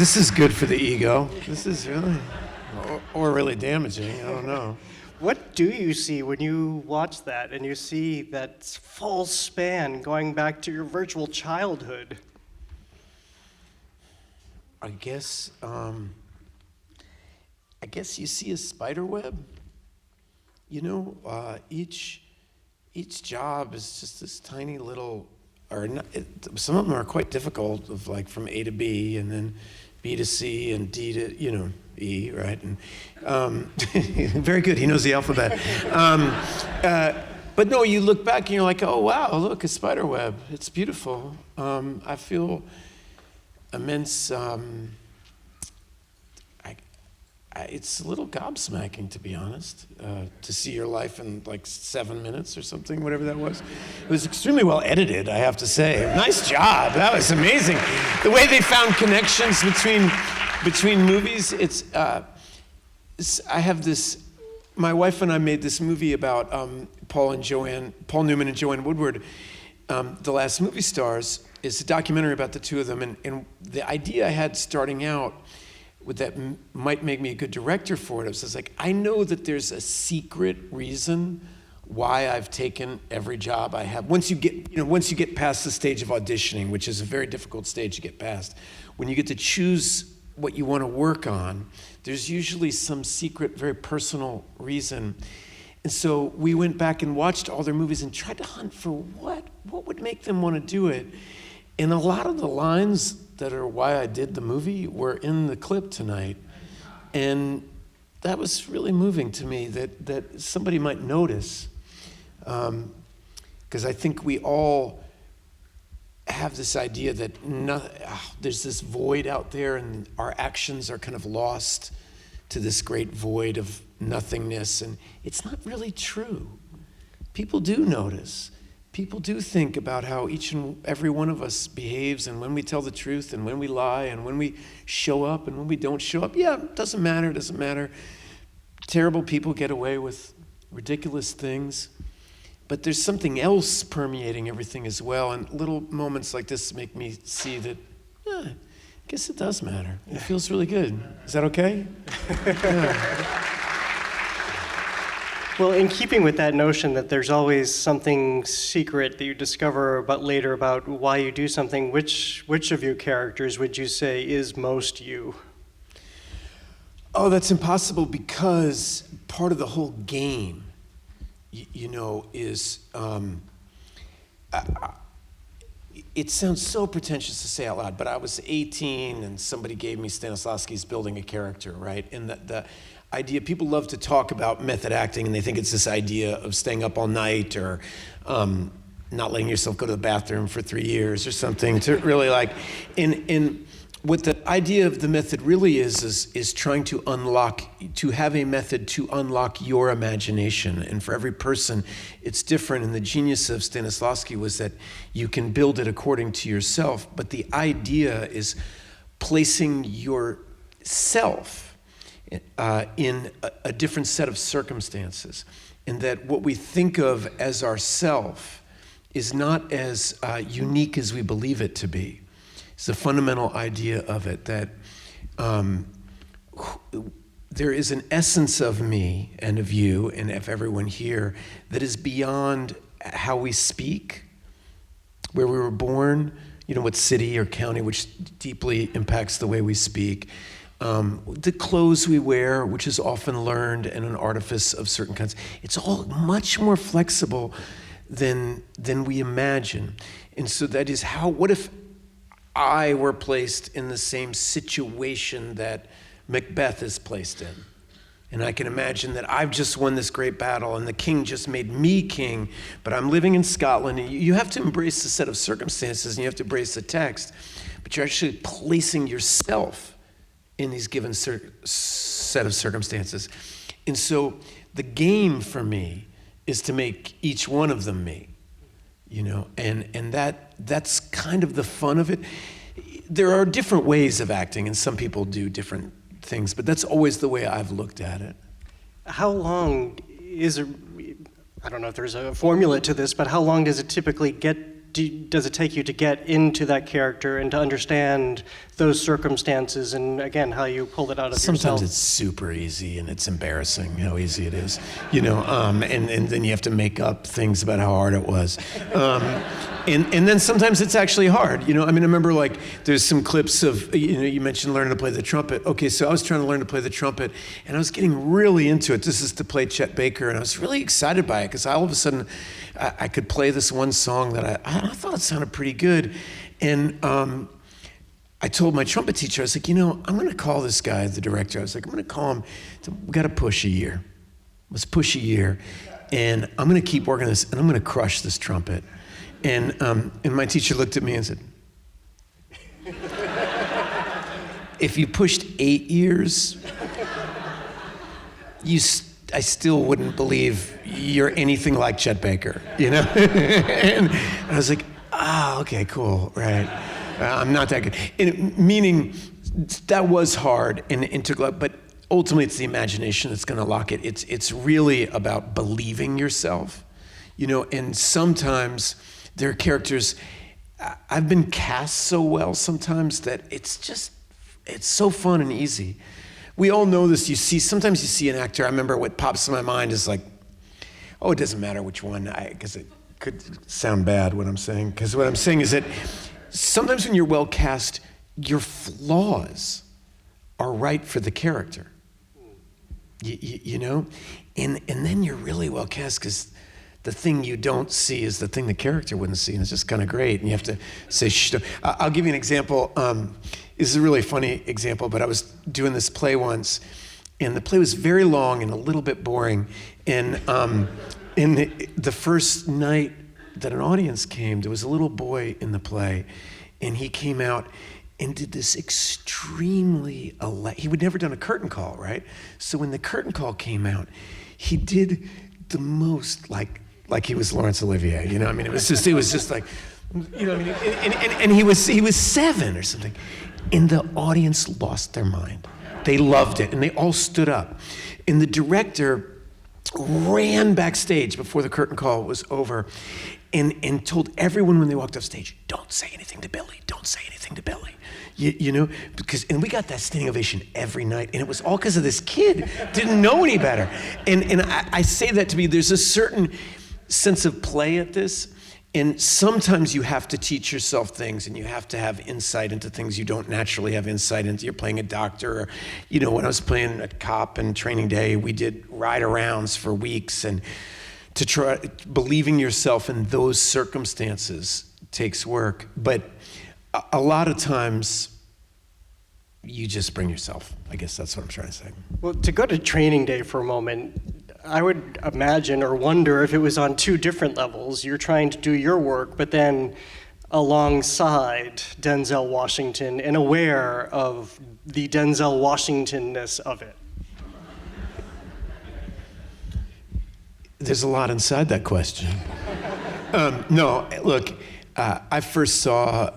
This is good for the ego. This is really, or really damaging, I don't know. What do you see when you watch that and you see that full span going back to your virtual childhood? I guess you see a spider web. You know, each job is just this tiny little, some of them are quite difficult, of like from A to B, and then B to C, and D to, E, right? And very good, he knows the alphabet. But no, you look back and you're like, oh wow, look, a spider web, it's beautiful. I feel immense, it's a little gobsmacking, to be honest, to see your life in like 7 minutes or something, whatever that was. It was extremely well edited, I have to say. Nice job, that was amazing. The way they found connections between movies, I have this, my wife and I made this movie about Paul Newman and Joanne Woodward, The Last Movie Stars. It's a documentary about the two of them, and the idea I had starting out that might make me a good director for it, I was just like, I know that there's a secret reason why I've taken every job I have. Once you get past the stage of auditioning, which is a very difficult stage to get past, when you get to choose what you want to work on, there's usually some secret, very personal reason. And so we went back and watched all their movies and tried to hunt for what would make them want to do it. And a lot of the lines that are why I did the movie were in the clip tonight. And that was really moving to me, that somebody might notice. Because I think we all have this idea that there's this void out there, and our actions are kind of lost to this great void of nothingness. And it's not really true. People do notice. People do think about how each and every one of us behaves, and when we tell the truth, and when we lie, and when we show up, and when we don't show up. Yeah, it doesn't matter. Terrible people get away with ridiculous things. But there's something else permeating everything as well, and little moments like this make me see that, I guess it does matter. It feels really good. Is that okay? Yeah. Well, in keeping with that notion that there's always something secret that you discover later about why you do something, which of your characters would you say is most you? Oh, that's impossible, because part of the whole game, is, it sounds so pretentious to say out loud, but I was 18 and somebody gave me Stanislavski's Building a Character, right? And the idea, people love to talk about method acting, and they think it's this idea of staying up all night, or not letting yourself go to the bathroom for 3 years or something, to really like, and what the idea of the method really is trying to have a method to unlock your imagination. And for every person, it's different. And the genius of Stanislavski was that you can build it according to yourself, but the idea is placing yourself in a different set of circumstances, and that what we think of as ourself is not as unique as we believe it to be. It's the fundamental idea of it, that there is an essence of me and of you and of everyone here that is beyond how we speak, where we were born, what city or county, which deeply impacts the way we speak, the clothes we wear, which is often learned and an artifice of certain kinds. It's all much more flexible than we imagine. And so that is what if I were placed in the same situation that Macbeth is placed in? And I can imagine that I've just won this great battle and the king just made me king, but I'm living in Scotland. And you have to embrace the set of circumstances, and you have to embrace the text, but you're actually placing yourself in these given set of circumstances. And so the game for me is to make each one of them me. And that's kind of the fun of it. There are different ways of acting, and some people do different things, but that's always the way I've looked at it. How long I don't know if there's a formula to this, but how long does it typically take you to get into that character and to understand those circumstances and, again, how you pulled it out of yourself. Sometimes it's super easy and it's embarrassing how easy it is, and then you have to make up things about how hard it was. And then sometimes it's actually hard, I remember like there's some clips of, you mentioned learning to play the trumpet. Okay, so I was trying to learn to play the trumpet and I was getting really into it. This is to play Chet Baker, and I was really excited by it because all of a sudden I could play this one song that I thought it sounded pretty good. And I told my trumpet teacher, I was like, I'm going to call this guy, the director. I was like, I'm going to call him. We got to push a year. Let's push a year. And I'm going to keep working on this, and I'm going to crush this trumpet. And my teacher looked at me and said, if you pushed 8 years, I still wouldn't believe you're anything like Chet Baker, And I was like, okay, cool, right. I'm not that good. And meaning that was hard and took a lot, but ultimately it's the imagination that's gonna lock it. It's really about believing yourself, and sometimes there are characters, I've been cast so well sometimes that it's so fun and easy. We all know this. Sometimes you see an actor, I remember what pops in my mind is like, it doesn't matter which one, because it could sound bad what I'm saying, because what I'm saying is that sometimes when you're well cast, your flaws are right for the character, and then you're really well cast because the thing you don't see is the thing the character wouldn't see, and it's just kind of great, and you have to say, shh. I'll give you an example. This is a really funny example, but I was doing this play once, and the play was very long and a little bit boring, and in the first night that an audience came, there was a little boy in the play, and he came out and did this extremely, he would never done a curtain call, right? So when the curtain call came out, he did the most like he was Laurence Olivier, it was just like, and he was 7 or something, and the audience lost their mind. They loved it, and they all stood up, and the director ran backstage before the curtain call was over and told everyone when they walked off stage, don't say anything to Billy, don't say anything to Billy. And we got that standing ovation every night, and it was all because of this kid, didn't know any better. And I say that to be, there's a certain sense of play at this, and sometimes you have to teach yourself things, and you have to have insight into things you don't naturally have insight into. You're playing a doctor, or, when I was playing a cop in Training Day, we did ride-arounds for weeks, and to try believing yourself in those circumstances takes work, but a lot of times you just bring yourself. I guess that's what I'm trying to say. Well, to go to Training Day for a moment, I would imagine or wonder if it was on 2 different levels. You're trying to do your work, but then alongside Denzel Washington and aware of the Denzel Washington-ness of it. There's a lot inside that question. No, look, I first saw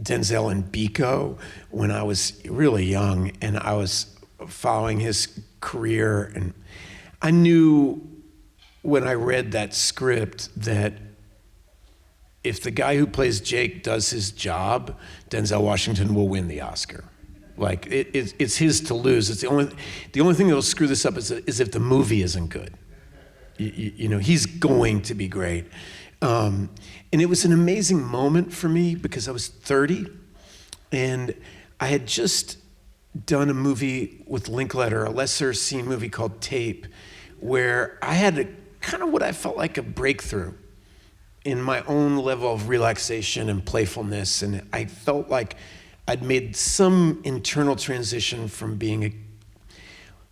Denzel in Biko when I was really young, and I was following his career, and I knew when I read that script that if the guy who plays Jake does his job, Denzel Washington will win the Oscar. Like, it's his to lose. It's the only thing that'll screw this up is if the movie isn't good. He's going to be great. And it was an amazing moment for me because I was 30 and I had just done a movie with Linkletter, a lesser seen movie called Tape, where I had kind of what I felt like a breakthrough in my own level of relaxation and playfulness. And I felt like I'd made some internal transition from being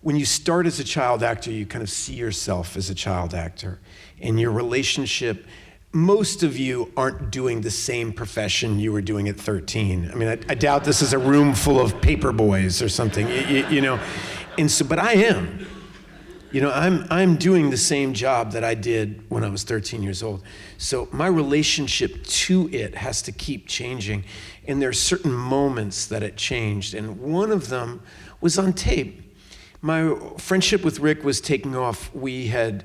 when you start as a child actor, you kind of see yourself as a child actor. And your relationship, most of you aren't doing the same profession you were doing at 13. I mean, I doubt this is a room full of paper boys or something, And so, but I am. I'm doing the same job that I did when I was 13 years old. So my relationship to it has to keep changing. And there are certain moments that it changed. And one of them was on Tape. My friendship with Rick was taking off. We had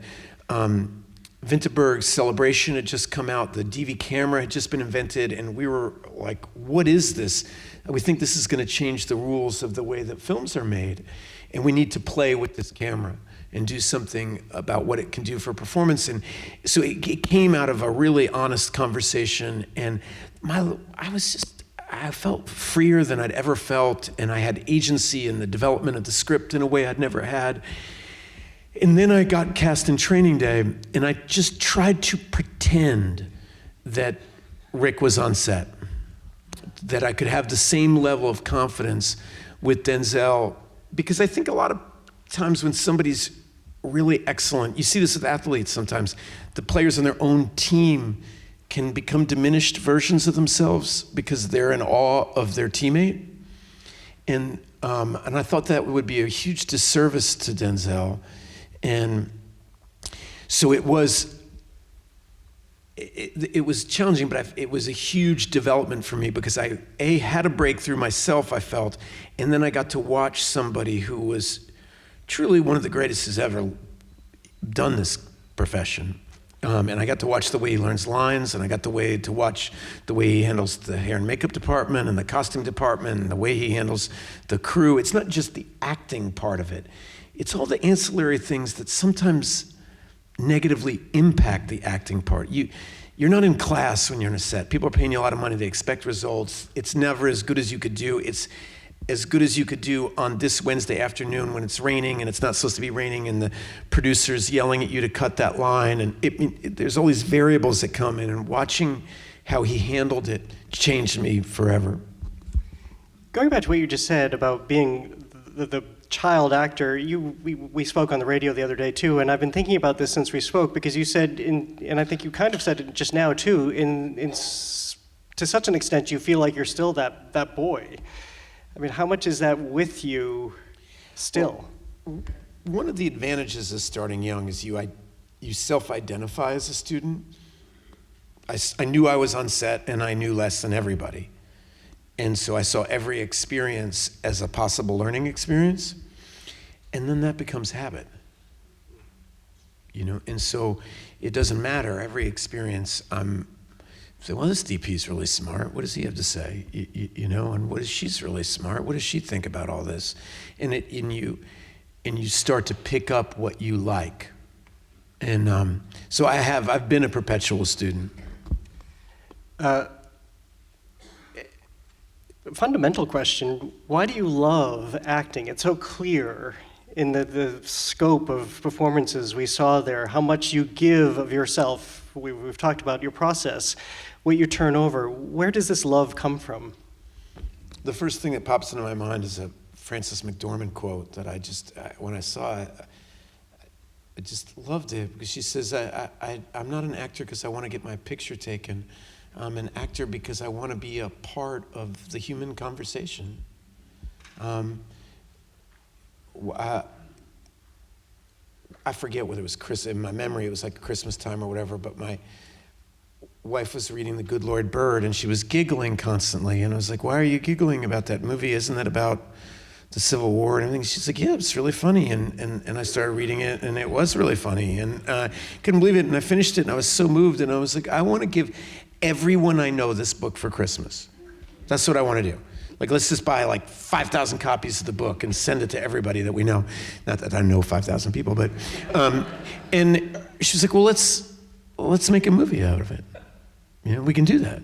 Vinterberg's Celebration had just come out. The DV camera had just been invented. And we were like, what is this? we think this is going to change the rules of the way that films are made, and we need to play with this camera and do something about what it can do for performance. And so it came out of a really honest conversation, and I felt freer than I'd ever felt, and I had agency in the development of the script in a way I'd never had. And then I got cast in Training Day, and I just tried to pretend that Rick was on set, that I could have the same level of confidence with Denzel, because I think a lot of times when somebody's really excellent, you see this with athletes sometimes, the players on their own team can become diminished versions of themselves because they're in awe of their teammate. And I thought that would be a huge disservice to Denzel. And so it was challenging, but it was a huge development for me because I had a breakthrough myself, I felt, and then I got to watch somebody who was truly one of the greatest who's ever done this profession. And I got to watch the way he learns lines, and I got to watch the way he handles the hair and makeup department and the costume department and the way he handles the crew. It's not just the acting part of it. It's all the ancillary things that sometimes negatively impact the acting part. You're not in class when you're on a set. People are paying you a lot of money. They expect results. It's never as good as you could do. It's as good as you could do on this Wednesday afternoon when it's raining and it's not supposed to be raining and the producer's yelling at you to cut that line. And there's all these variables that come in, and watching how he handled it changed me forever. Going back to what you just said about being the child actor, we spoke on the radio the other day too, and I've been thinking about this since we spoke, because you said, and I think you kind of said it just now too, to such an extent you feel like you're still that boy. I mean, how much is that with you still? Well, one of the advantages of starting young is you self-identify as a student. I knew I was on set, and I knew less than everybody. And so I saw every experience as a possible learning experience, and then that becomes habit. And so it doesn't matter. Every experience, I'm saying, well, this DP's really smart. What does he have to say? And what is she's really smart? What does she think about all this? And you start to pick up what you like. And so I've been a perpetual student. Fundamental question, why do you love acting? It's so clear in the scope of performances we saw there, how much you give of yourself. We've talked about your process, what you turn over. Where does this love come from? The first thing that pops into my mind is a Frances McDormand quote that when I saw it, I just loved it, because she says, I'm not an actor because I want to get my picture taken. I'm an actor because I want to be a part of the human conversation. I forget whether it was in my memory, it was like Christmas time or whatever, but my wife was reading The Good Lord Bird, and she was giggling constantly, and I was like, why are you giggling about that movie? Isn't that about the Civil War and everything? She's like, yeah, it's really funny, and I started reading it, and it was really funny, and I couldn't believe it, and I finished it, and I was so moved, and I was like, I want to give everyone I know this book for Christmas. That's what I want to do. Like, let's just buy like 5,000 copies of the book and send it to everybody that we know. Not that I know 5,000 people, but, and she was like, well, let's make a movie out of it. We can do that.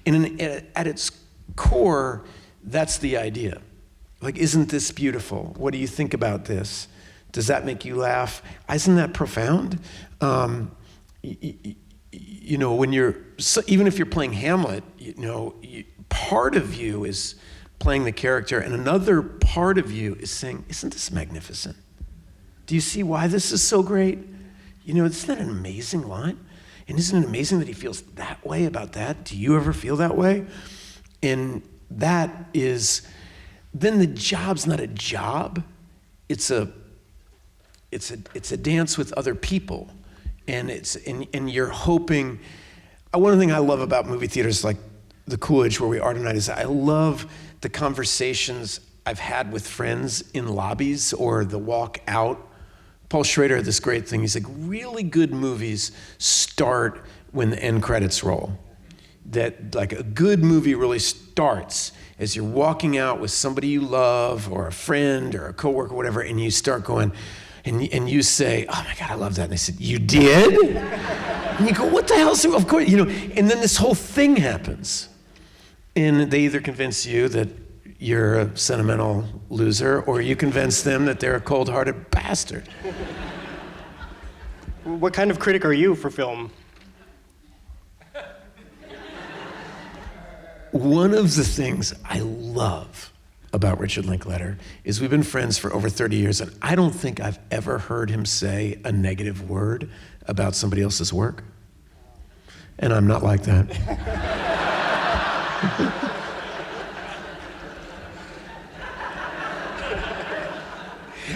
And at its core, that's the idea. Like, isn't this beautiful? What do you think about this? Does that make you laugh? Isn't that profound? When even if you're playing Hamlet, part of you is playing the character, and another part of you is saying, isn't this magnificent? Do you see why this is so great? Isn't that an amazing line? And isn't it amazing that he feels that way about that? Do you ever feel that way? And that is, then the job's not a job. It's a dance with other people. And and you're hoping. One thing I love about movie theaters like the Coolidge, where we are tonight, is I love the conversations I've had with friends in lobbies or the walk out. Paul Schrader had this great thing. He's like, really good movies start when the end credits roll. That like a good movie really starts, as you're walking out with somebody you love or a friend or a coworker, whatever, and you start going, and you say, oh my God, I love that. And they said, you did? And you go, what the hell? Of course, and then this whole thing happens. And they either convince you that you're a sentimental loser, or you convince them that they're a cold-hearted bastard. What kind of critic are you for film? One of the things I love about Richard Linklater is we've been friends for over 30 years, and I don't think I've ever heard him say a negative word about somebody else's work. And I'm not like that.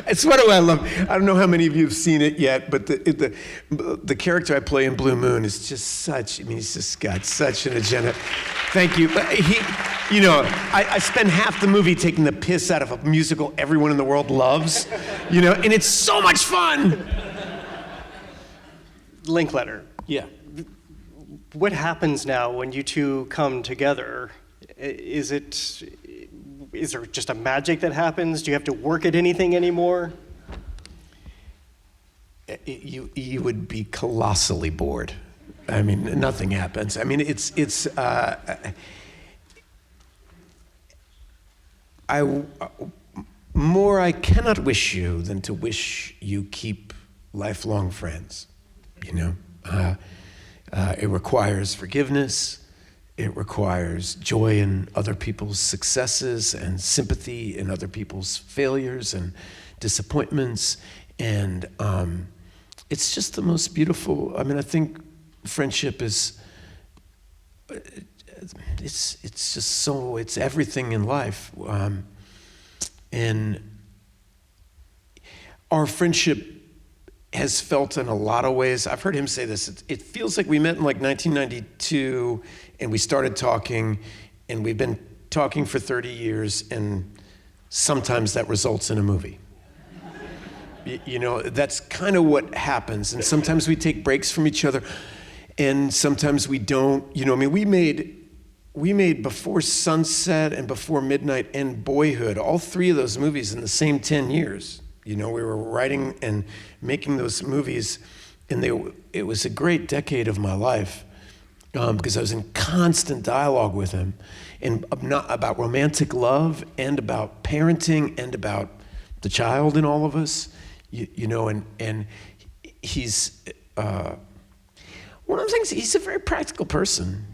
It's what I love. I don't know how many of you have seen it yet, but the character I play in Blue Moon is just such, he's just got such an agenda. Thank you. But I spend half the movie taking the piss out of a musical everyone in the world loves, and it's so much fun. Linklater. Yeah. What happens now when you two come together? Is there just a magic that happens? Do you have to work at anything anymore? You would be colossally bored. Nothing happens. More I cannot wish you than to wish you keep lifelong friends. It requires forgiveness. It requires joy in other people's successes and sympathy in other people's failures and disappointments. And it's just the most beautiful. I think friendship is, it's just so, it's everything in life. And our friendship has felt in a lot of ways, I've heard him say this, it feels like we met in 1992 and we started talking, and we've been talking for 30 years, and sometimes that results in a movie. That's kind of what happens, and sometimes we take breaks from each other, and sometimes we don't. We made Before Sunset and Before Midnight and Boyhood, all three of those movies in the same 10 years. We were writing and making those movies, and it was a great decade of my life because I was in constant dialogue with him, and not about romantic love and about parenting and about the child in all of us, and he's one of the things. He's a very practical person,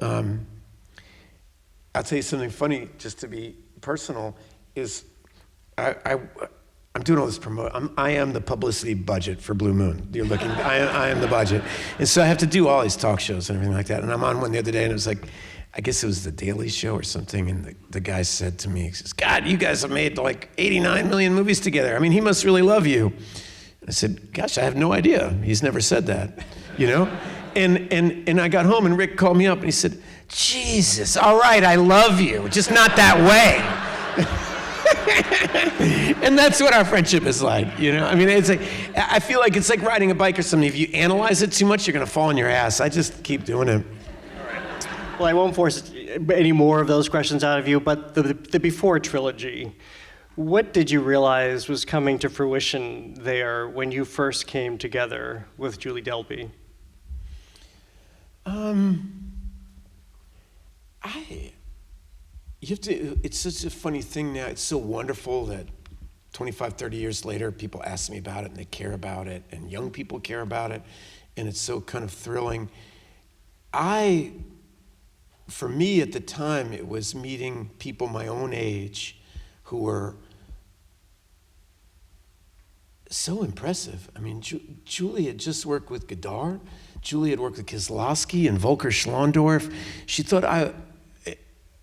I'll tell you something funny, just to be personal, is I'm doing all this I am the publicity budget for Blue Moon. You're looking, I am the budget. And so I have to do all these talk shows and everything like that. And I'm on one the other day, and it was I guess it was the Daily Show or something, and the guy said to me, he says, God, you guys have made 89 million movies together. He must really love you. And I said, gosh, I have no idea. He's never said that, And I got home, and Rick called me up, and he said, Jesus, all right, I love you, just not that way. And that's what our friendship is like, It's I feel like it's like riding a bike or something. If you analyze it too much, you're gonna fall on your ass. I just keep doing it. Well, I won't force any more of those questions out of you, but the Before trilogy, what did you realize was coming to fruition there when you first came together with Julie Delpy? It's such a funny thing now. It's so wonderful that 25, 30 years later, people ask me about it and they care about it, and young people care about it, and it's so kind of thrilling. For me at the time, it was meeting people my own age who were so impressive. Julie had just worked with Godard. Julie had worked with Kieslowski and Volker Schlondorf. She thought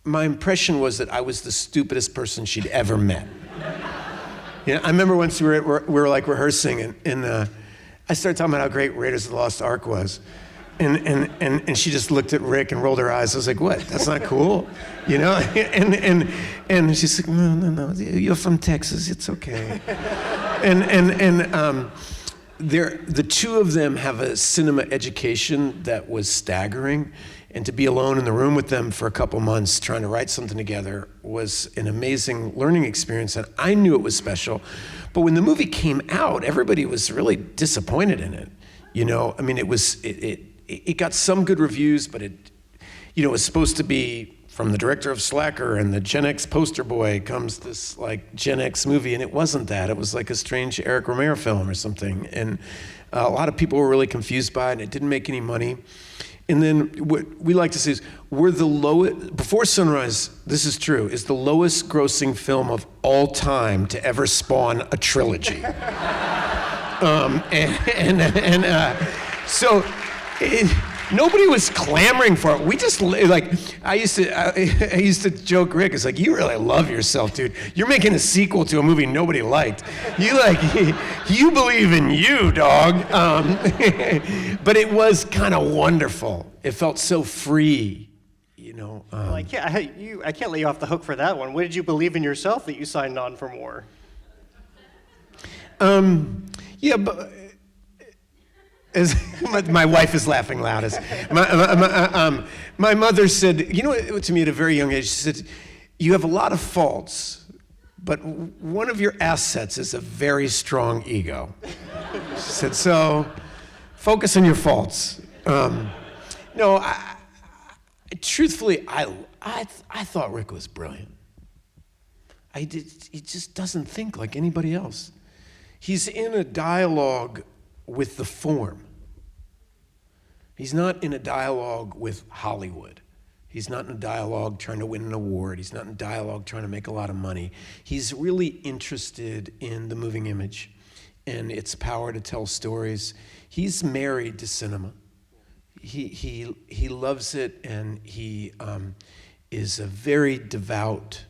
my impression was that I was the stupidest person she'd ever met. I remember once we were rehearsing, and I started talking about how great Raiders of the Lost Ark was. And she just looked at Rick and rolled her eyes. I was like, what? That's not cool? And she's like, no, you're from Texas, it's okay. The two of them have a cinema education that was staggering. And to be alone in the room with them for a couple months trying to write something together was an amazing learning experience, and I knew it was special. But when the movie came out, everybody was really disappointed in it. You know, I mean, it got some good reviews, but it was supposed to be from the director of Slacker and the Gen X poster boy comes this like Gen X movie, and it wasn't that. It was like a strange Eric Romero film or something. And a lot of people were really confused by it, and it didn't make any money. And then what we like to say is we're the lowest, Before Sunrise, this is true, is the lowest grossing film of all time to ever spawn a trilogy. Nobody was clamoring for it. We just, like, I used to joke Rick, it's like, you really love yourself, dude. You're making a sequel to a movie nobody liked. You believe in you, dog. But it was kind of wonderful. It felt so free, you know. I can't let you off the hook for that one. What did you believe in yourself that you signed on for more? Yeah, but my wife is laughing loudest. My mother said, you know, to me at a very young age, she said, you have a lot of faults, but one of your assets is a very strong ego. She said, so focus on your faults. No, truthfully, I thought Rick was brilliant. He just doesn't think like anybody else. He's in a dialogue with the form. He's not in a dialogue with Hollywood. He's not in a dialogue trying to win an award. He's not in a dialogue trying to make a lot of money. He's really interested in the moving image and its power to tell stories. He's married to cinema. He loves it, and he is a very devout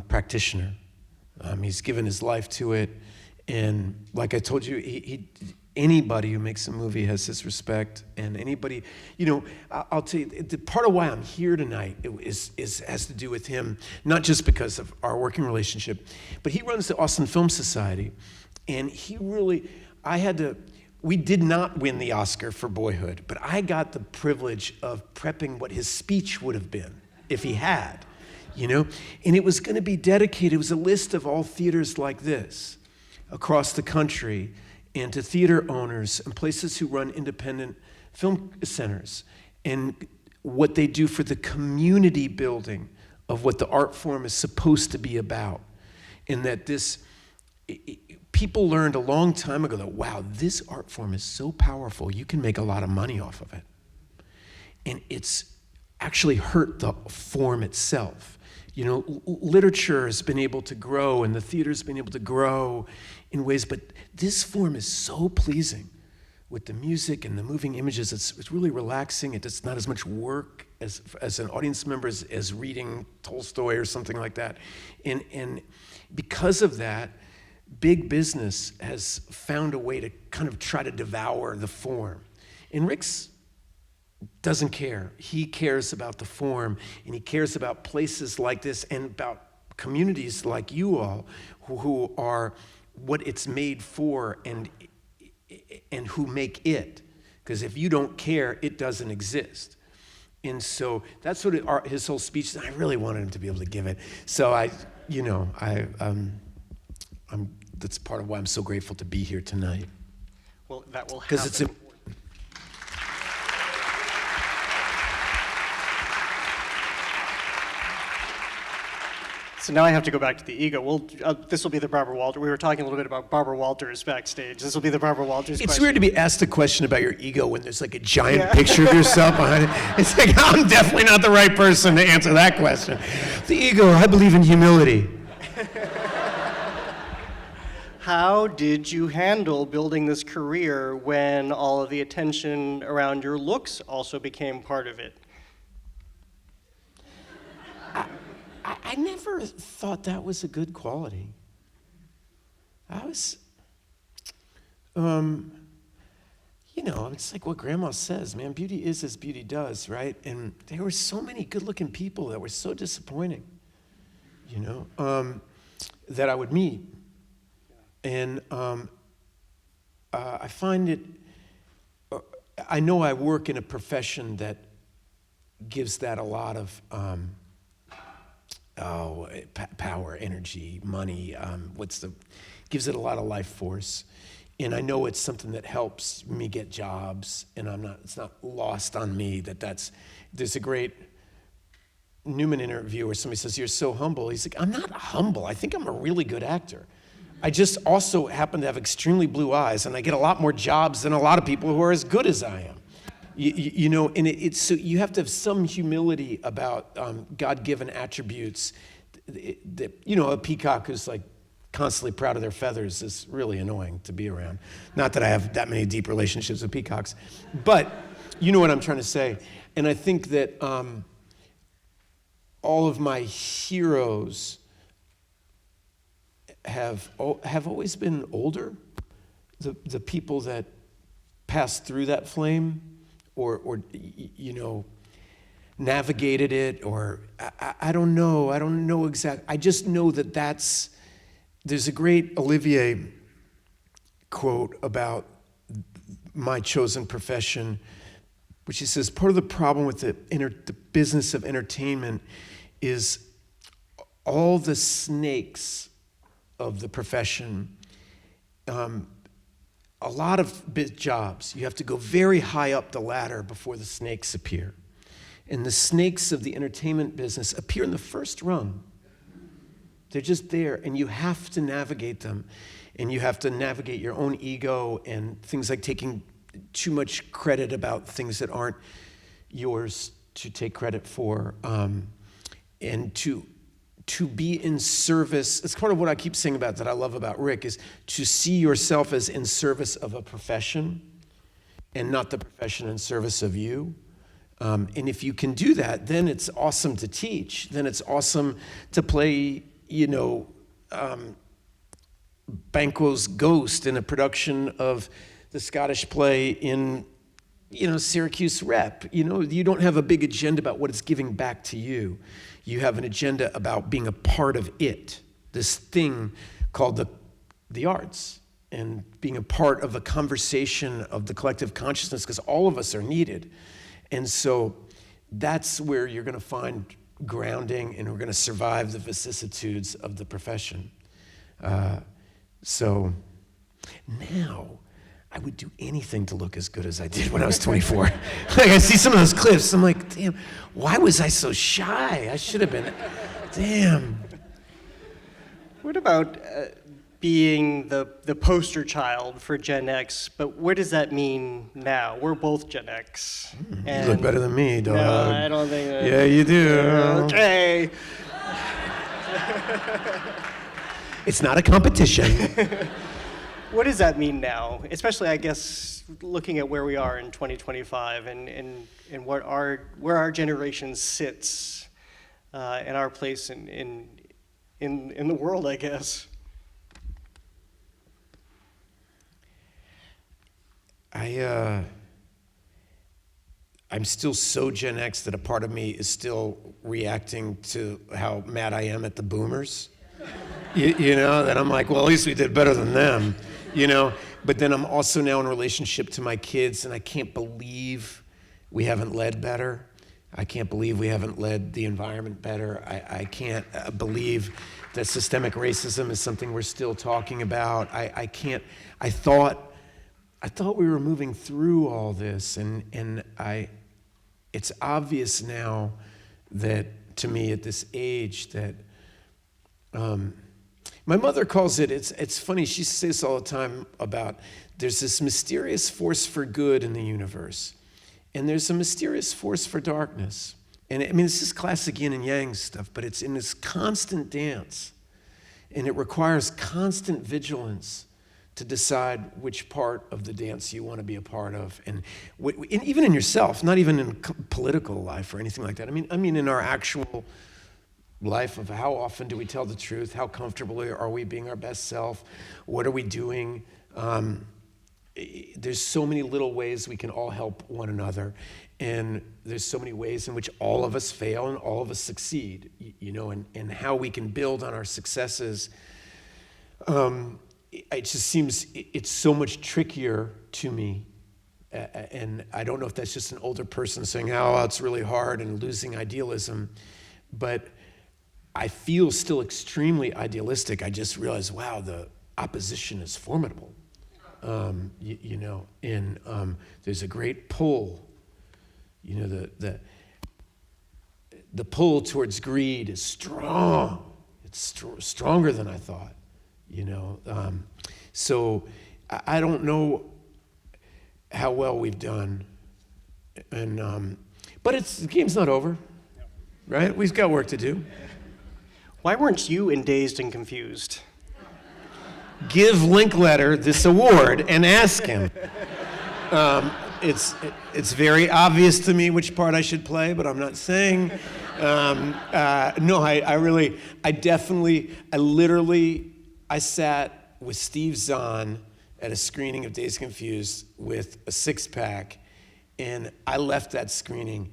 practitioner. He's given his life to it. And like I told you, anybody who makes a movie has his respect, and anybody, you know, I'll tell you, the part of why I'm here tonight has to do with him, not just because of our working relationship, but he runs the Austin Film Society, and we did not win the Oscar for Boyhood, but I got the privilege of prepping what his speech would have been if he had, you know, and it was going to be dedicated, it was a list of all theaters like this across the country, and to theater owners and places who run independent film centers, and what they do for the community building of what the art form is supposed to be about. And that people learned a long time ago that, wow, this art form is so powerful, you can make a lot of money off of it. And it's actually hurt the form itself. You know, literature has been able to grow, and the theater's been able to grow in ways, but this form is so pleasing with the music and the moving images. It's really relaxing. It's not as much work as an audience member as reading Tolstoy or something like that. And because of that, big business has found a way to kind of try to devour the form. And Rick's doesn't care. He cares about the form, and he cares about places like this and about communities like you all who are what it's made for and who make it. Because if you don't care, it doesn't exist. And so that's what his whole speech is. I really wanted him to be able to give it. So that's part of why I'm so grateful to be here tonight. Well, that will happen. Because it's important. So now I have to go back to the ego. This will be the Barbara Walters. We were talking a little bit about Barbara Walters backstage. This will be the Barbara Walters question. It's weird to be asked a question about your ego when there's like a giant picture of yourself behind it. It's like, I'm definitely not the right person to answer that question. The ego, I believe in humility. How did you handle building this career when all of the attention around your looks also became part of it? I never thought that was a good quality. It's like what Grandma says, man, beauty is as beauty does, right? And there were so many good-looking people that were so disappointing, that I would meet. And I find it, I know I work in a profession that gives that a lot of power, energy, money. Gives it a lot of life force. And I know it's something that helps me get jobs, and it's not lost on me there's a great Newman interview where somebody says, "You're so humble." He's like, "I'm not humble. I think I'm a really good actor. I just also happen to have extremely blue eyes, and I get a lot more jobs than a lot of people who are as good as I am." You know, and it's so you have to have some humility about God-given attributes. That, you know, a peacock who's like constantly proud of their feathers is really annoying to be around. Not that I have that many deep relationships with peacocks, but you know what I'm trying to say. And I think that all of my heroes have always been older. The people that passed through that flame, or you know, navigated it, or I don't know. I don't know exactly. I just know that there's a great Olivier quote about my chosen profession, which he says, part of the problem with the business of entertainment is all the snakes of the profession. A lot of jobs, you have to go very high up the ladder before the snakes appear. And the snakes of the entertainment business appear in the first rung. They're just there, and you have to navigate them. And you have to navigate your own ego and things like taking too much credit about things that aren't yours to take credit for. And to be in service. It's part of what I keep saying about that I love about Rick, is to see yourself as in service of a profession and not the profession in service of you. And if you can do that, then it's awesome to teach. Then it's awesome to play, you know, Banquo's Ghost in a production of the Scottish play in, you know, Syracuse Rep. You know, you don't have a big agenda about what it's giving back to you. You have an agenda about being a part of it, this thing called the arts, and being a part of a conversation of the collective consciousness, because all of us are needed. And so that's where you're going to find grounding, and we're going to survive the vicissitudes of the profession. So now I would do anything to look as good as I did when I was 24. Like, I see some of those clips, I'm like, damn, why was I so shy? I should have been, damn. What about being the poster child for Gen X, but what does that mean now? We're both Gen X. You look better than me, dog. No, I don't think that. Yeah, you do. Okay. It's not a competition. What does that mean now? Especially, I guess, looking at where we are in 2025 and where our generation sits and our place in the world, I guess. I'm still so Gen X that a part of me is still reacting to how mad I am at the boomers. You know, that I'm like, well, at least we did better than them, you know? But then I'm also now in relationship to my kids, and I can't believe we haven't led better. I can't believe we haven't led the environment better. I can't believe that systemic racism is something we're still talking about. I thought we were moving through all this, and it's obvious now that, to me at this age, that my mother calls it's funny, she says all the time about there's this mysterious force for good in the universe, and there's a mysterious force for darkness. And I mean, this is classic yin and yang stuff, but it's in this constant dance, and it requires constant vigilance to decide which part of the dance you want to be a part of, and even in yourself, not even in political life or anything like that. I mean in our actual life of how often do we tell the truth? How comfortable are we being our best self? What are we doing? There's so many little ways we can all help one another, and there's so many ways in which all of us fail and all of us succeed, you know, and how we can build on our successes. It just seems it's so much trickier to me And I don't know if that's just an older person saying, oh, it's really hard and losing idealism, but I feel still extremely idealistic. I just realized, wow, the opposition is formidable. You know, and there's a great pull. You know, the pull towards greed is strong. It's stronger than I thought. You know, so I don't know how well we've done, and but the game's not over, right? We've got work to do. Why weren't you in Dazed and Confused? Give Linkletter this award and ask him. It's very obvious to me which part I should play, but I'm not saying. No, I sat with Steve Zahn at a screening of Dazed and Confused with a six-pack, and I left that screening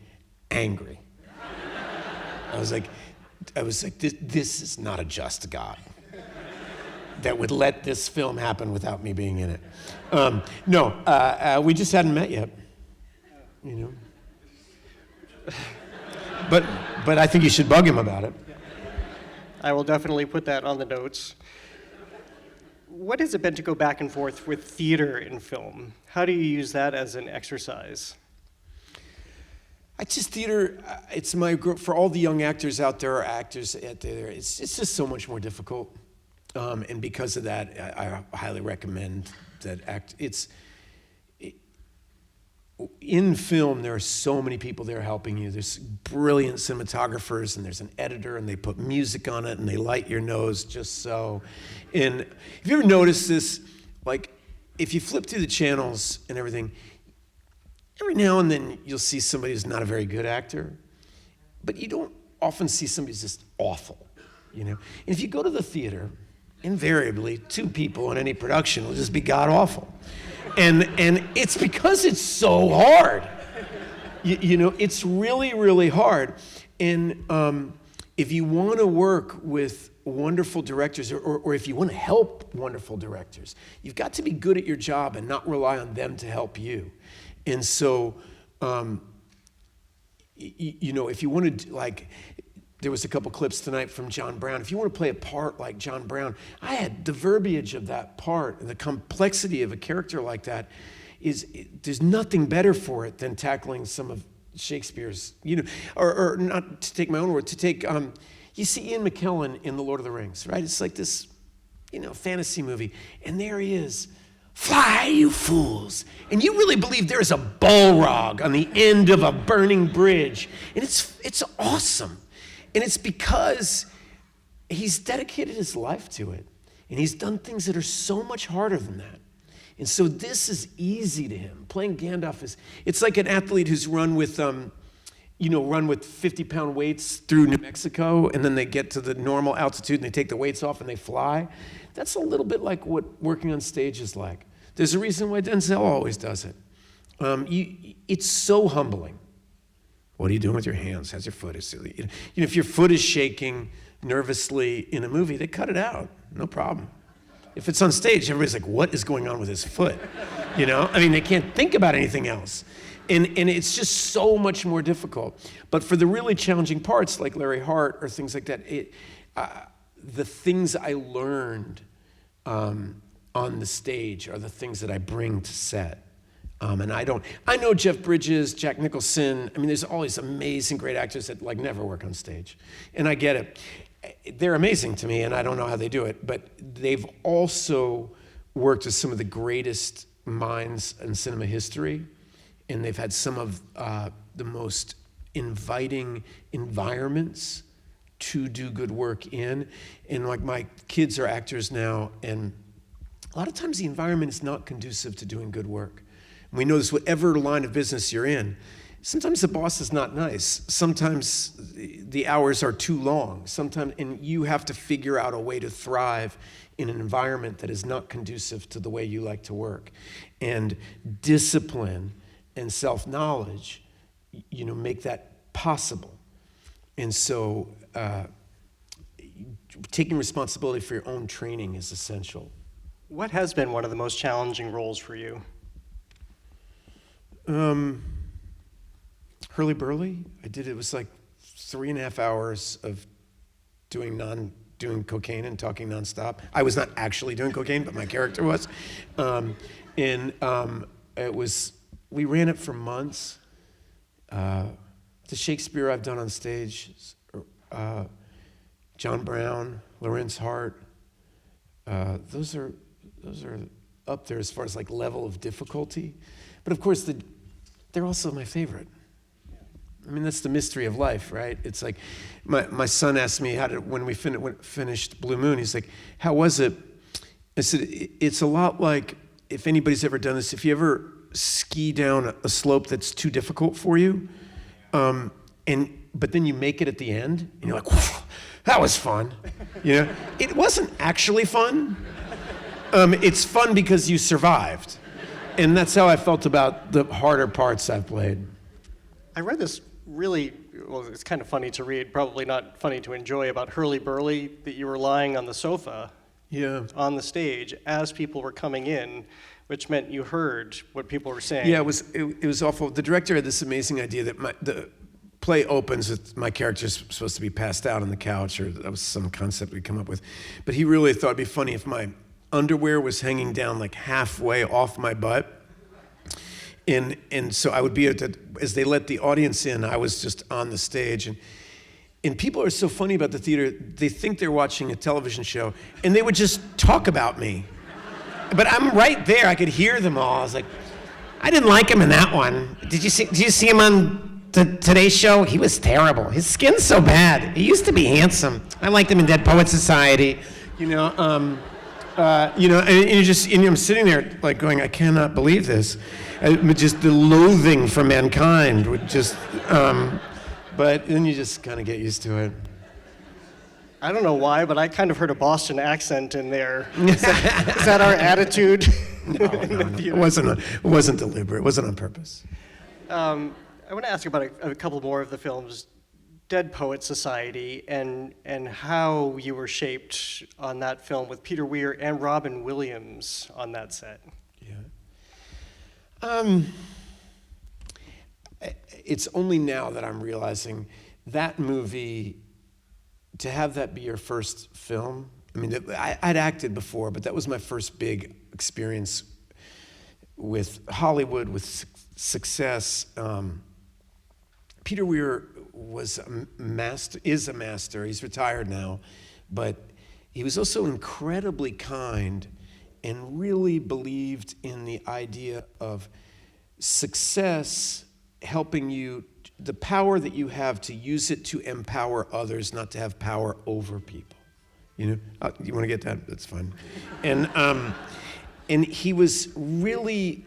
angry. I was like, this is not a just God that would let this film happen without me being in it. We just hadn't met yet, you know. But I think you should bug him about it. I will definitely put that on the notes. What has it been to go back and forth with theater and film? How do you use that as an exercise? Theater, it's my group, for all the young actors out there, or actors out there, it's just so much more difficult. And because of that, I highly recommend that in film, there are so many people there helping you. There's brilliant cinematographers, and there's an editor, and they put music on it, and they light your nose just so. And have you ever noticed this? Like, if you flip through the channels and everything, every now and then you'll see somebody who's not a very good actor, but you don't often see somebody who's just awful, you know? And if you go to the theater, invariably, two people in any production will just be god-awful. And it's because it's so hard. You know, it's really, really hard. And if you want to work with wonderful directors, or if you want to help wonderful directors, you've got to be good at your job and not rely on them to help you. And so, you know, if you wanted to, like, there was a couple clips tonight from John Brown. If you want to play a part like John Brown, I had the verbiage of that part and the complexity of a character like that there's nothing better for it than tackling some of Shakespeare's, you know, or not to take my own word, to take, you see Ian McKellen in The Lord of the Rings, right? It's like this, you know, fantasy movie. And there he is. Fly, you fools. And you really believe there's a Balrog on the end of a burning bridge. And it's awesome. And it's because he's dedicated his life to it. And he's done things that are so much harder than that. And so this is easy to him. Playing Gandalf it's like an athlete who's run with 50-pound weights through New Mexico, and then they get to the normal altitude and they take the weights off and they fly. That's a little bit like what working on stage is like. There's a reason why Denzel always does it. It's so humbling. What are you doing with your hands? How's your foot? You know, if your foot is shaking nervously in a movie, they cut it out. No problem. If it's on stage, everybody's like, what is going on with his foot? You know? I mean, they can't think about anything else. And it's just so much more difficult. But for the really challenging parts, like Larry Hart or things like that, the things I learned on the stage are the things that I bring to set. And I know Jeff Bridges, Jack Nicholson. I mean, there's all these amazing, great actors that like never work on stage. And I get it. They're amazing to me, and I don't know how they do it. But they've also worked with some of the greatest minds in cinema history. And they've had some of the most inviting environments to do good work in. And like my kids are actors now, and a lot of times the environment is not conducive to doing good work. And we know this, whatever line of business you're in. Sometimes the boss is not nice. Sometimes the hours are too long. Sometimes, and you have to figure out a way to thrive in an environment that is not conducive to the way you like to work. And discipline and self-knowledge, you know, make that possible. And so taking responsibility for your own training is essential. What has been one of the most challenging roles for you? Hurly Burly. It was like 3.5 hours of doing cocaine and talking nonstop. I was not actually doing cocaine, but my character was. We ran it for months. The Shakespeare I've done on stage, John Brown, Lorenz Hart, those are up there as far as like level of difficulty. But of course, they're also my favorite. I mean, that's the mystery of life, right? It's like, my son asked me when we finished Blue Moon, he's like, how was it? I said, it's a lot like, if anybody's ever done this, if you ever ski down a slope that's too difficult for you, but then you make it at the end, and you're like, whew, that was fun. You know, it wasn't actually fun. It's fun because you survived. And that's how I felt about the harder parts I've played. I read this it's kind of funny to read, probably not funny to enjoy, about Hurly Burly, that you were lying on the sofa on the stage as people were coming in, which meant you heard what people were saying. Yeah, it was awful. The director had this amazing idea that the play opens with my character's supposed to be passed out on the couch, or that was some concept we'd come up with. But he really thought it'd be funny if my underwear was hanging down like halfway off my butt. And so I would be as they let the audience in, I was just on the stage. And people are so funny about the theater, they think they're watching a television show, and they would just talk about me. But I'm right there, I could hear them all. I was like, I didn't like him in that one. Did you see him on Today's Show? He was terrible. His skin's so bad. He used to be handsome. I liked him in Dead Poets Society. And I'm sitting there like going, I cannot believe this. Just the loathing for mankind would just, but then you just kind of get used to it. I don't know why, but I kind of heard a Boston accent in there. Is that our attitude? No. It wasn't deliberate. It wasn't on purpose. I want to ask about a couple more of the films. Dead Poet Society, and how you were shaped on that film with Peter Weir and Robin Williams on that set. Yeah. It's only now that I'm realizing that movie, to have that be your first film. I mean, I'd acted before, but that was my first big experience with Hollywood, with success. Peter Weir is a master. He's retired now, but he was also incredibly kind and really believed in the idea of success helping you, the power that you have to use it to empower others, not to have power over people. You want to get that? That's fine. And he was really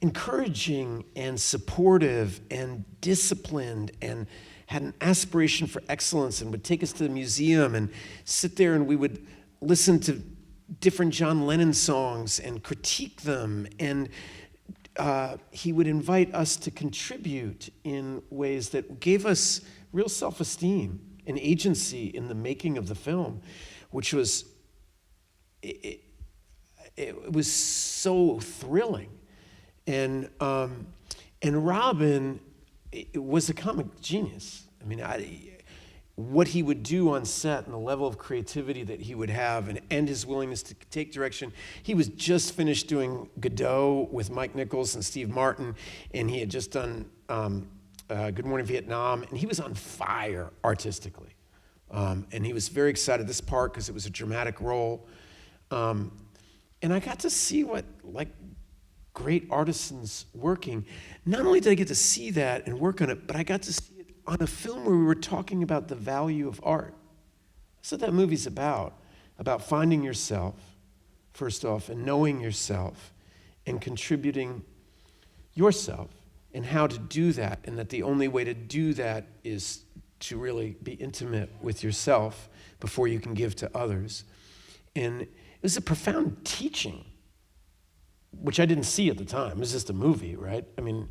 encouraging and supportive and disciplined and had an aspiration for excellence and would take us to the museum and sit there and we would listen to different John Lennon songs and critique them. And he would invite us to contribute in ways that gave us real self-esteem and agency in the making of the film, which was, it was so thrilling. And Robin was a comic genius. I mean, what he would do on set and the level of creativity that he would have and his willingness to take direction. He was just finished doing Godot with Mike Nichols and Steve Martin, and he had just done Good Morning Vietnam, and he was on fire artistically. And he was very excited this part because it was a dramatic role. And I got to see what great artisans working. Not only did I get to see that and work on it, but I got to see it on a film where we were talking about the value of art. That's what that movie's about finding yourself, first off, and knowing yourself, and contributing yourself, and how to do that, and that the only way to do that is to really be intimate with yourself before you can give to others. And it was a profound teaching, which I didn't see at the time. It was just a movie, right? I mean,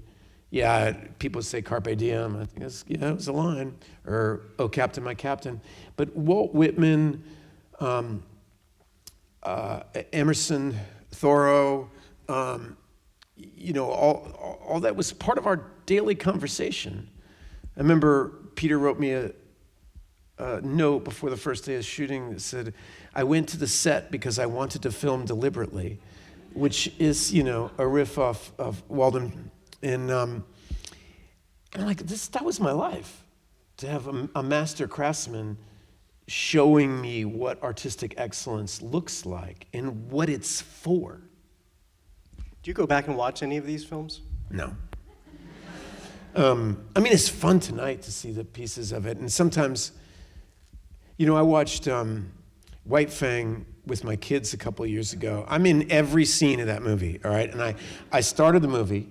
yeah, people say carpe diem. I think it was a line. Or, oh, Captain, my Captain. But Walt Whitman, Emerson, Thoreau, all that was part of our daily conversation. I remember Peter wrote me a note before the first day of shooting that said, I went to the set because I wanted to film deliberately, which is, a riff off of Walden. And I'm like, that was my life, to have a master craftsman showing me what artistic excellence looks like and what it's for. Do you go back and watch any of these films? No. It's fun tonight to see the pieces of it. And sometimes, I watched White Fang with my kids a couple of years ago. I'm in every scene of that movie, all right? And I started the movie,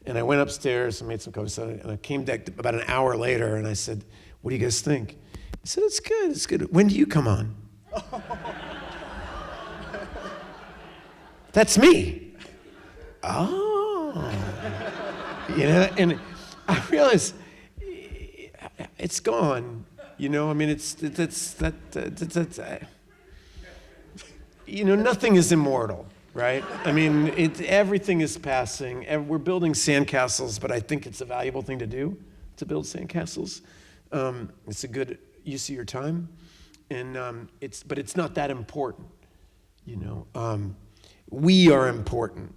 and I went upstairs and made some coffee, and I came back about an hour later, and I said, what do you guys think? He said, it's good. When do you come on? That's me. Oh, and I realized it's gone. Nothing is immortal, right? Everything is passing. We're building sandcastles, but I think it's a valuable thing to do, to build sandcastles. It's a good use of your time, and it's not that important. We are important.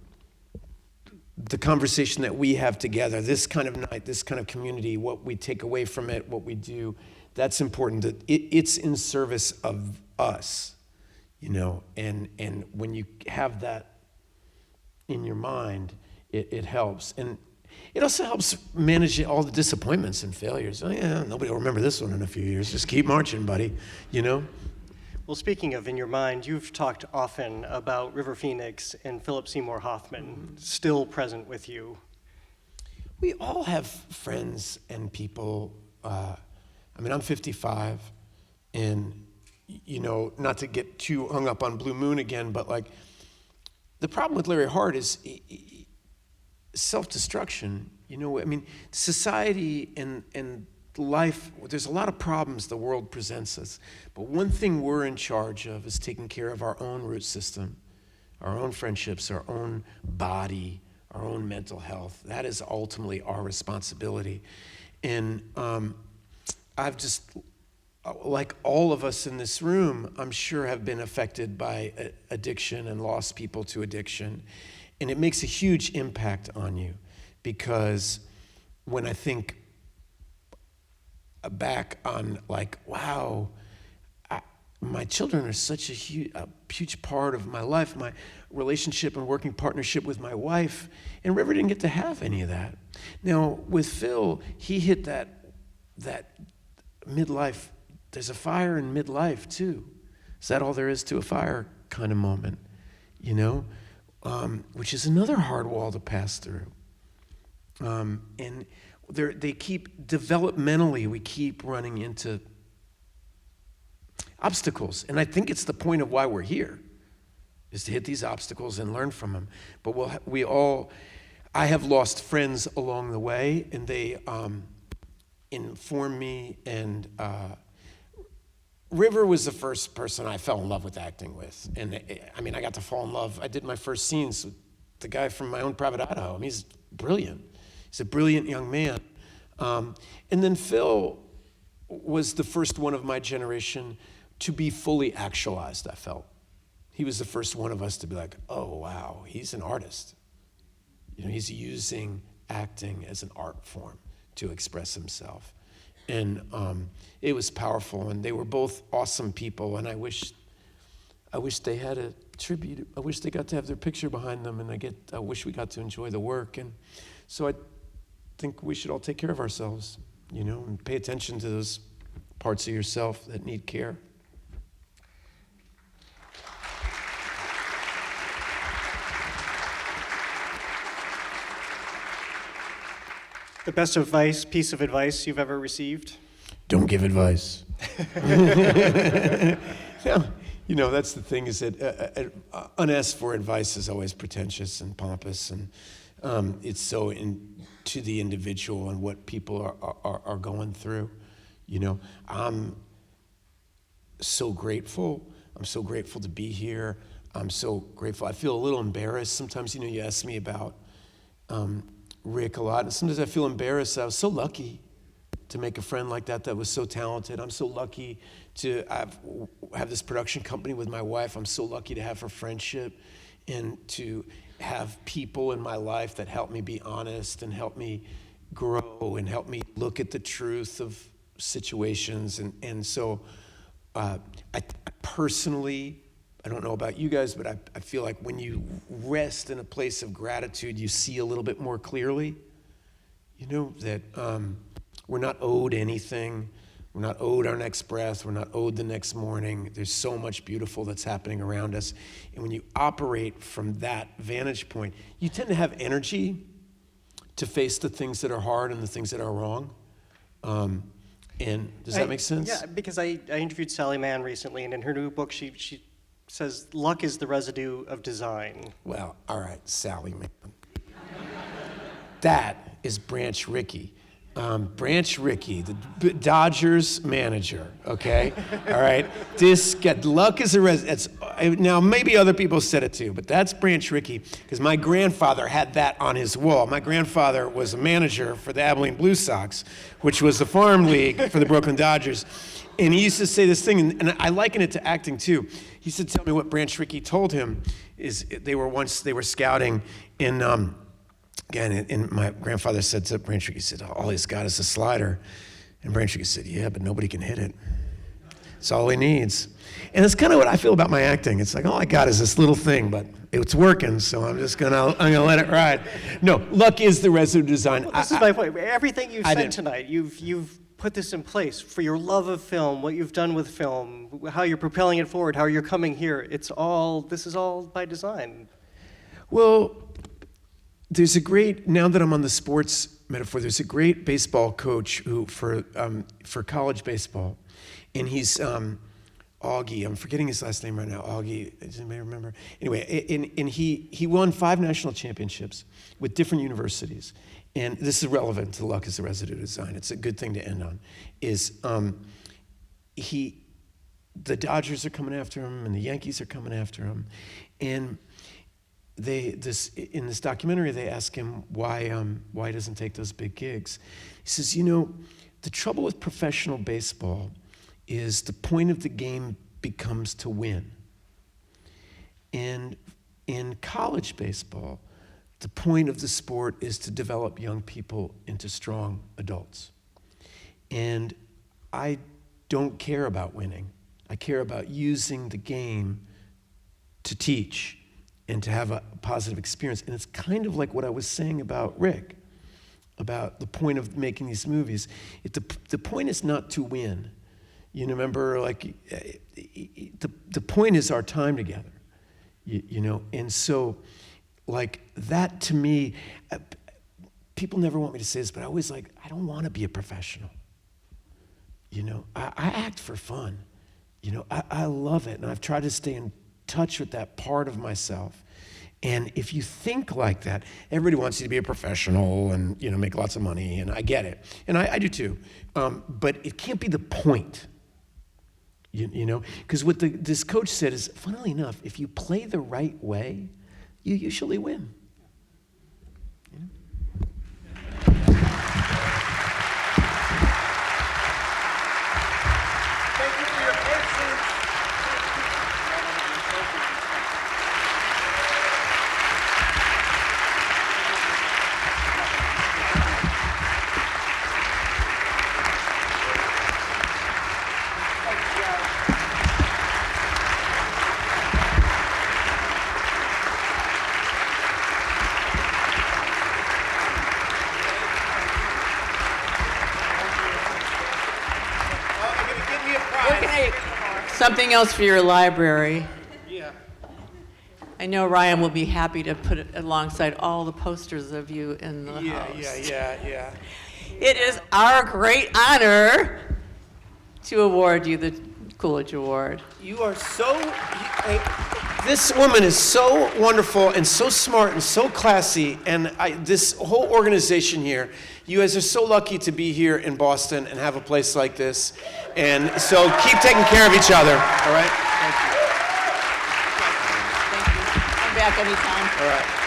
The conversation that we have together, this kind of night, this kind of community, what we take away from it, what we do, that's important. It's in service of us, and when you have that in your mind, it helps. And it also helps manage all the disappointments and failures. Oh yeah, nobody will remember this one in a few years. Just keep marching, buddy, Well, speaking of in your mind, you've talked often about River Phoenix and Philip Seymour Hoffman still present with you. We all have friends and people. I'm 55, and not to get too hung up on Blue Moon again, but the problem with Larry Hart is self-destruction. Society and life, there's a lot of problems the world presents us, but one thing we're in charge of is taking care of our own root system, our own friendships, our own body, our own mental health. That is ultimately our responsibility. And I've just, like all of us in this room, I'm sure have been affected by addiction and lost people to addiction. And it makes a huge impact on you, because when I think back on wow, my children are such a huge part of my life, my relationship and working partnership with my wife, and River didn't get to have any of that. Now with Phil, he hit that midlife, there's a fire in midlife too. Is that all there is to a fire kind of moment, which is another hard wall to pass through. And they keep, developmentally, we keep running into obstacles. And I think it's the point of why we're here, is to hit these obstacles and learn from them. But I have lost friends along the way, and they inform me. And River was the first person I fell in love with acting with. And I got to fall in love. I did my first scenes with the guy from My Own Private Idaho. He's brilliant. He's a brilliant young man. And then Phil was the first one of my generation to be fully actualized, I felt. He was the first one of us to be like, oh, wow, he's an artist. He's using acting as an art form to express himself. And it was powerful, and they were both awesome people, and I wish they had a tribute. I wish they got to have their picture behind them, and I wish we got to enjoy the work. And so I think we should all take care of ourselves, and pay attention to those parts of yourself that need care. The best piece of advice you've ever received? Don't give advice. That's the thing, is that unasked for advice is always pretentious and pompous, and it's so to the individual and what people are going through. I'm so grateful. I'm so grateful to be here. I'm so grateful. I feel a little embarrassed sometimes. You ask me about Rick a lot. And sometimes I feel embarrassed. I was so lucky to make a friend like that was so talented. I'm so lucky to have this production company with my wife. I'm so lucky to have her friendship and to have people in my life that help me be honest and help me grow and help me look at the truth of situations. And so I personally, I don't know about you guys, but I feel like when you rest in a place of gratitude, you see a little bit more clearly, that we're not owed anything. We're not owed our next breath. We're not owed the next morning. There's so much beautiful that's happening around us. And when you operate from that vantage point, you tend to have energy to face the things that are hard and the things that are wrong. And does that make sense? Yeah, because I interviewed Sally Mann recently, and in her new book, she says luck is the residue of design. Well, all right, Sally Mann. That is Branch Rickey. Branch Rickey, the Dodgers manager, okay? All right? Luck is a now, maybe other people said it too, but that's Branch Rickey, because my grandfather had that on his wall. My grandfather was a manager for the Abilene Blue Sox, which was the farm league for the Brooklyn Dodgers. And he used to say this thing, and I liken it to acting too. He used to tell me what Branch Rickey told him is they were scouting in, again, and my grandfather said to Branch Rickey, he said, all he's got is a slider. And Branch Rickey said, yeah, but nobody can hit it. It's all he needs. And that's kind of what I feel about my acting. It's like, all I got is this little thing, but it's working, so I'm gonna let it ride. No, luck is the residue of design. Well, this is my point. Everything you've said tonight, you've put this in place for your love of film, what you've done with film, how you're propelling it forward, how you're coming here. This is all by design. Well, there's a great, now that I'm on the sports metaphor, there's a great baseball coach who for college baseball, and he's Augie. I'm forgetting his last name right now. Augie. Does anybody remember? Anyway, and he won 5 national championships with different universities. And this is relevant to luck as a residue of design. It's a good thing to end on. The Dodgers are coming after him, and the Yankees are coming after him, and in this documentary, they ask him why he doesn't take those big gigs. He says, the trouble with professional baseball is the point of the game becomes to win. And in college baseball, the point of the sport is to develop young people into strong adults. And I don't care about winning. I care about using the game to teach and to have a positive experience. And it's kind of like what I was saying about Rick, about the point of making these movies. The point is not to win. Remember, like, the point is our time together, And so, like, that to me, people never want me to say this, but I always I don't want to be a professional. I act for fun. I love it, and I've tried to stay in touch with that part of myself. And if you think like that, everybody wants you to be a professional and make lots of money, and I get it, and I do too. But it can't be the point, because what this coach said is, funnily enough, if you play the right way, you usually win. Something else for your library. Yeah. I know Ryan will be happy to put it alongside all the posters of you in the house. Yeah. It is our great honor to award you the Coolidge Award. You are this woman is so wonderful and so smart and so classy, and this whole organization here, you guys are so lucky to be here in Boston and have a place like this. And so keep taking care of each other, all right? Thank you. Come back anytime. All right.